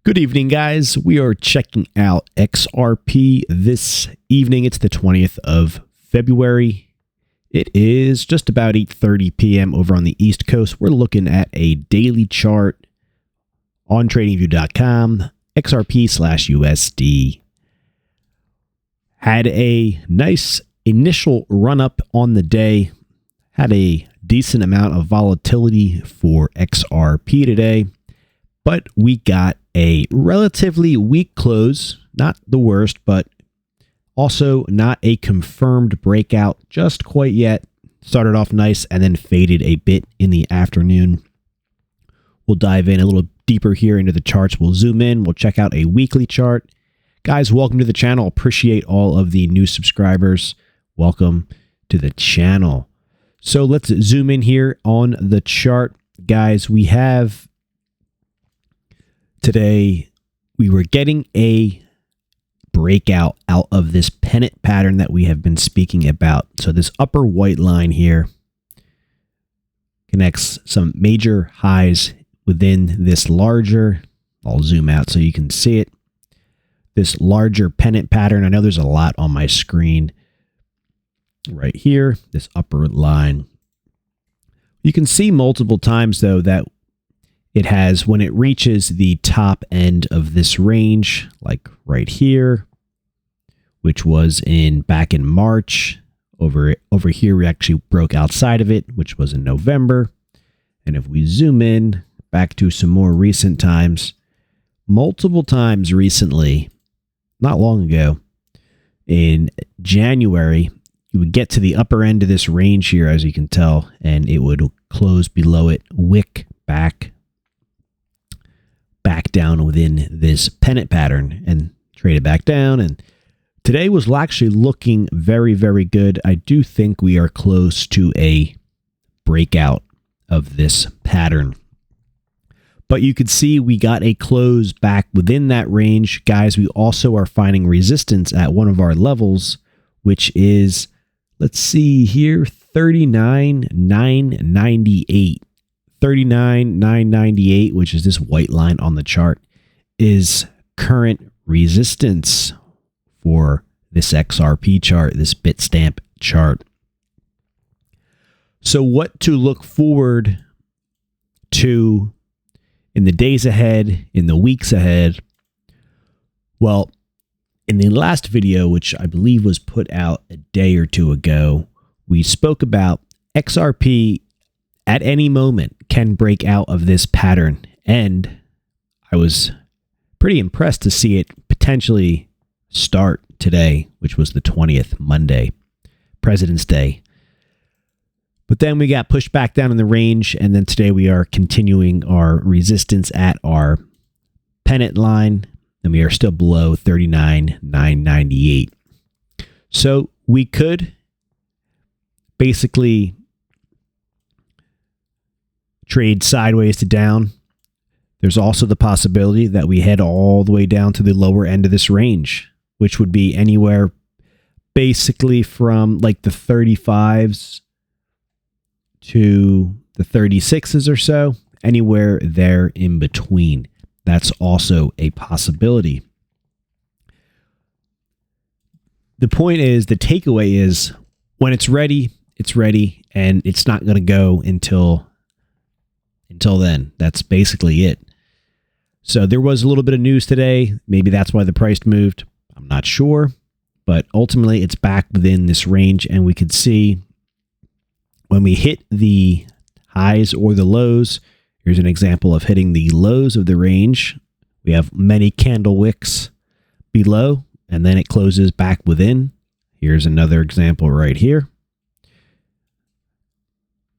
Good evening, guys. We are checking out XRP this evening. It's the 20th of February. It is just about 8:30 p.m. over on the East Coast. We're looking at a daily chart on tradingview.com, XRP/USD. Had a nice initial run up on the day. Had a decent amount of volatility for XRP today, but we got a relatively weak close. Not the worst, but also not a confirmed breakout just quite yet. Started off nice and then faded a bit in the afternoon. We'll dive in a little deeper here into the charts. We'll zoom in. We'll check out a weekly chart. Guys, welcome to the channel. Appreciate all of the new subscribers. Welcome to the channel. So let's zoom in here on the chart. Guys, we have today, we were getting a breakout out of this pennant pattern that we have been speaking about. So this upper white line here connects some major highs within this larger, I'll zoom out so you can see it, this larger pennant pattern. I know there's a lot on my screen right here, this upper line. You can see multiple times though that it has, when it reaches the top end of this range, like right here, which was back in March, over here we actually broke outside of it, which was in November. And if we zoom in back to some more recent times, multiple times recently, not long ago, in January, you would get to the upper end of this range here, as you can tell, and it would close below it, wick back down within this pennant pattern and trade it back down. And today was actually looking very, very good. I do think we are close to a breakout of this pattern. But you could see we got a close back within that range. Guys, we also are finding resistance at one of our levels, which is, let's see here, 39,998. 39,998, which is this white line on the chart, is current resistance for this XRP chart, this Bitstamp chart. So what to look forward to in the days ahead, in the weeks ahead? Well, in the last video, which I believe was put out a day or two ago, we spoke about XRP at any moment can break out of this pattern. And I was pretty impressed to see it potentially start today, which was the 20th, Monday, President's Day. But then we got pushed back down in the range, and then today we are continuing our resistance at our pennant line, and we are still below 39,998. So we could basically trade sideways to down. There's also the possibility that we head all the way down to the lower end of this range, which would be anywhere basically from like the 35s to the 36s or so, anywhere there in between. That's also a possibility. The point is, the takeaway is, when it's ready, and it's not going to go until then. That's basically it. So there was a little bit of news today. Maybe that's why the price moved. I'm not sure. But ultimately, it's back within this range. And we could see when we hit the highs or the lows. Here's an example of hitting the lows of the range. We have many candle wicks below, and then it closes back within. Here's another example right here.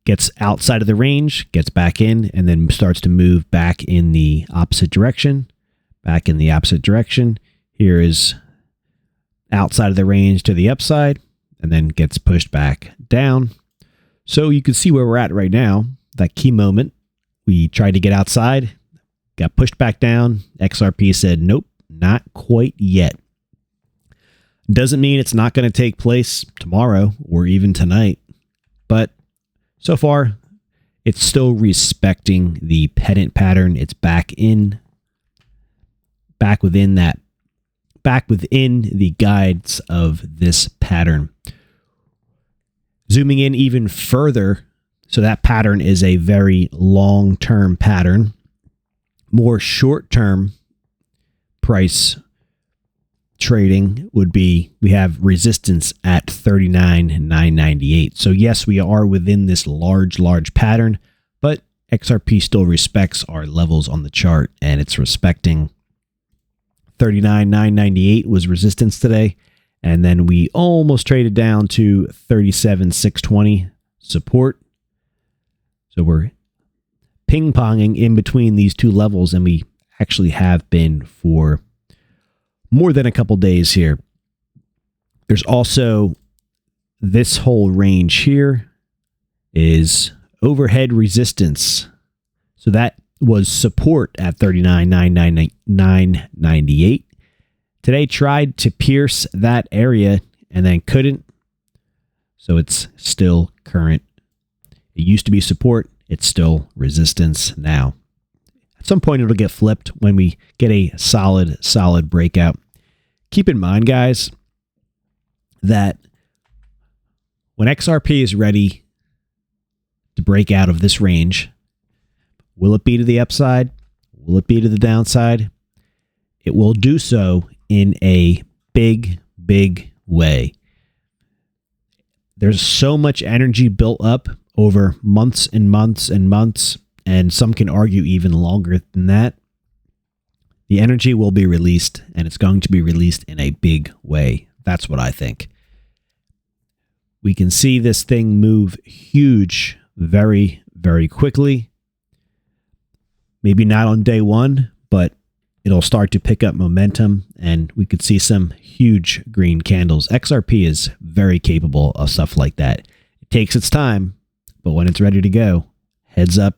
Gets outside of the range, gets back in, and then starts to move back in the opposite direction. Back in the opposite direction. Here is outside of the range to the upside, and then gets pushed back down. So you can see where we're at right now. That key moment, we tried to get outside, got pushed back down. XRP said, nope, not quite yet. Doesn't mean it's not going to take place tomorrow or even tonight, but so far, it's still respecting the pennant pattern. It's back in back within the guides of this pattern. Zooming in even further, so that pattern is a very long-term pattern. More short-term price trading would be, we have resistance at 39,998. So yes, we are within this large pattern, but XRP still respects our levels on the chart, and it's respecting 39,998 was resistance today. And then we almost traded down to 37,620 support. So we're ping-ponging in between these two levels, and we actually have been for more than a couple days here. There's also this whole range here is overhead resistance. So that was support at 39,998. Today tried to pierce that area and then couldn't. So it's still current. It used to be support. It's still resistance now. At some point it'll get flipped when we get a solid breakout. Keep in mind, guys, that when XRP is ready to break out of this range, will it be to the upside? Will it be to the downside? It will do so in a big way. There's so much energy built up over months and months and months, and some can argue even longer than that. The energy will be released, and it's going to be released in a big way. That's what I think. We can see this thing move huge very quickly. Maybe not on day one, but it'll start to pick up momentum, and we could see some huge green candles. XRP is very capable of stuff like that. It takes its time, but when it's ready to go, heads up,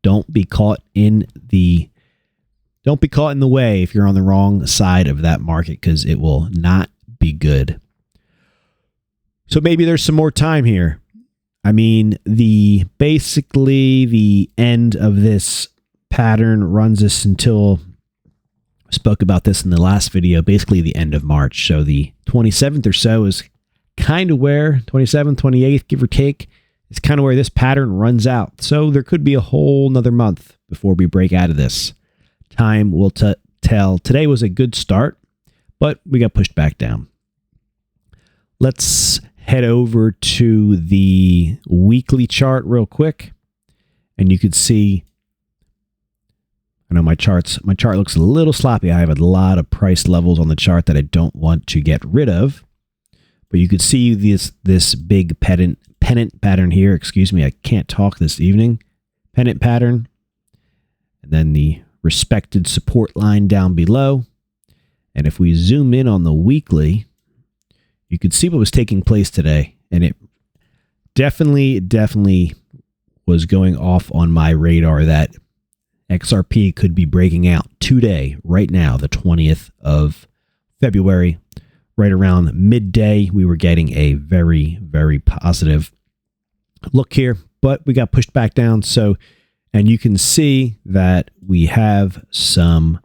don't be caught in the way if you're on the wrong side of that market, because it will not be good. So maybe there's some more time here. I mean, basically the end of this pattern runs us until, spoke about this in the last video, basically the end of March. So the 27th or so is kind of where, 27th, 28th, give or take, is kind of where this pattern runs out. So there could be a whole nother month before we break out of this. Time will tell. Today was a good start, but we got pushed back down. Let's head over to the weekly chart real quick, and you could see, I know my chart looks a little sloppy. I have a lot of price levels on the chart that I don't want to get rid of. But you could see this big pennant pattern here. Excuse me, I can't talk this evening. Pennant pattern. And then the respected support line down below. And if we zoom in on the weekly, you could see what was taking place today. And it definitely was going off on my radar that XRP could be breaking out today, right now, the 20th of February. Right around midday, we were getting a very positive look here, but we got pushed back down. So, and you can see that we have some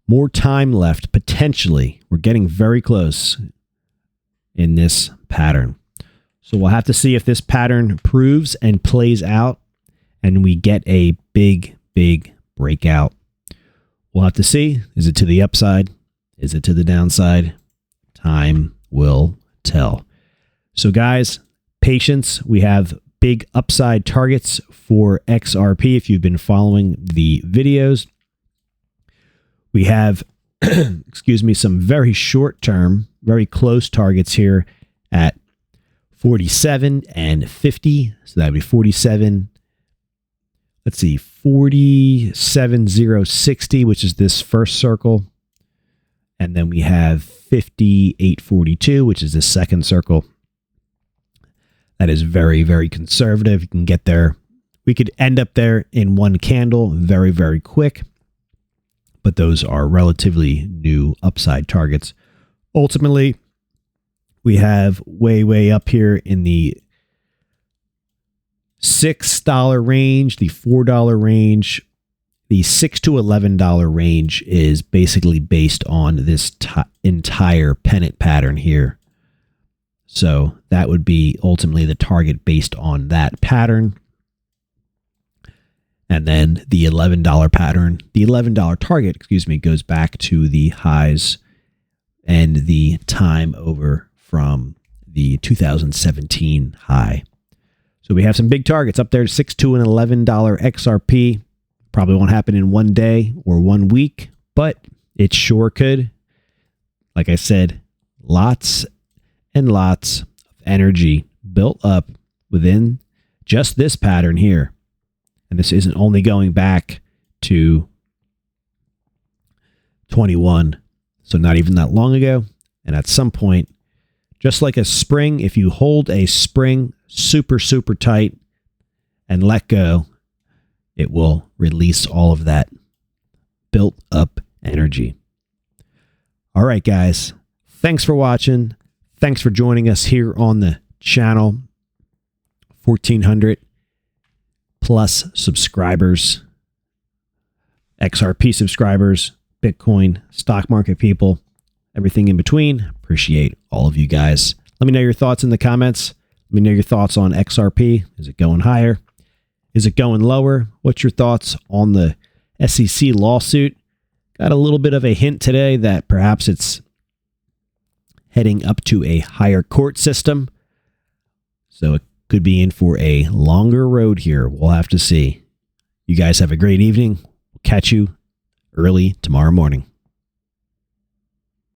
more time left, potentially. We're getting very close in this pattern. So we'll have to see if this pattern proves and plays out and we get a big breakout. We'll have to see. Is it to the upside? Is it to the downside? Time will tell. So guys, patience. We have big upside targets for XRP if you've been following the videos. We have, excuse me, some very short term, very close targets here at 47 and 50. So that would be 47. Let's see, 47,060, which is this first circle. And then we have 5842, which is the second circle. That is very conservative. You can get there. We could end up there in one candle very quick. But those are relatively new upside targets. Ultimately, we have way up here in the $6 range, the $4 range, the $6 to $11 range is basically based on this entire pennant pattern here. So that would be ultimately the target based on that pattern. And then the $11 pattern, the $11 target, excuse me, goes back to the highs and the time over from the 2017 high. So we have some big targets up there, $6 to an $11 XRP. Probably won't happen in one day or 1 week, but it sure could. Like I said, lots and lots of energy built up within just this pattern here. And this isn't only going back to 21, so not even that long ago. And at some point, just like a spring, if you hold a spring super, super tight and let go, it will release all of that built up energy. All right, guys. Thanks for watching. Thanks for joining us here on the channel. 1,400 plus subscribers, XRP subscribers, Bitcoin, stock market people, everything in between. Appreciate all of you guys. Let me know your thoughts in the comments. Let me know your thoughts on XRP. Is it going higher? Is it going lower? What's your thoughts on the SEC lawsuit? Got a little bit of a hint today that perhaps it's heading up to a higher court system. So it could be in for a longer road here. We'll have to see. You guys have a great evening. We'll catch you early tomorrow morning.